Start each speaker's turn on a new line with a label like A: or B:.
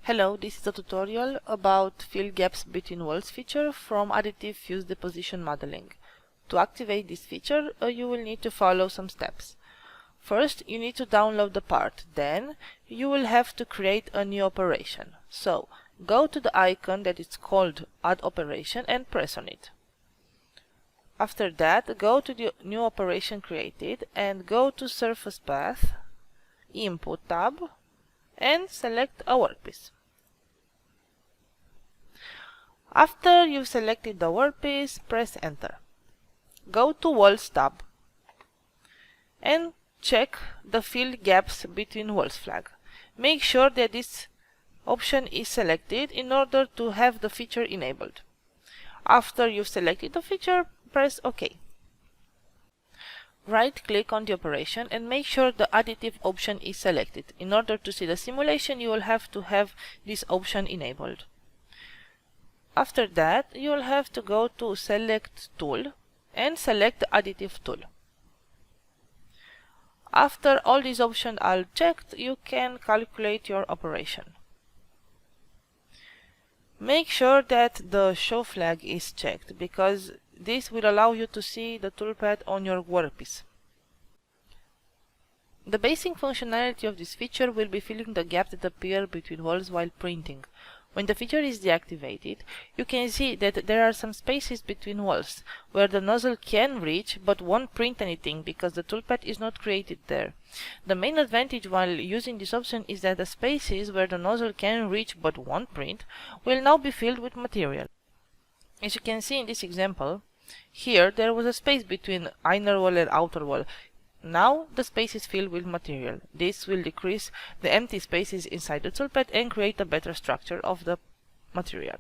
A: Hello, this is a tutorial about fill gaps between walls feature from additive fuse deposition modeling. To activate this feature, you will need to follow some steps. First, you need to download the part. Then, you will have to create a new operation. So, go to the icon that is called Add Operation and press on it. After that, go to the new operation created and go to Surface Path, Input tab, and select a workpiece. After you've selected the workpiece, press Enter. Go to Walls tab and check the Fill Gaps Between Walls flag. Make sure that this option is selected in order to have the feature enabled. After you've selected the feature, press OK. Right-click on the operation and make sure the additive option is selected. In order to see the simulation, you will have to have this option enabled. After that, you will have to go to Select Tool and select the Additive tool. After all these options are checked, you can calculate your operation. Make sure that the Show flag is checked, because this will allow you to see the toolpath on your workpiece. The basic functionality of this feature will be filling the gaps that appear between walls while printing. When the feature is deactivated, you can see that there are some spaces between walls where the nozzle can reach but won't print anything because the toolpath is not created there. The main advantage while using this option is that the spaces where the nozzle can reach but won't print will now be filled with material. As you can see in this example, here there was a space between inner wall and outer wall. Now the space is filled with material. This will decrease the empty spaces inside the toolpath and create a better structure of the material.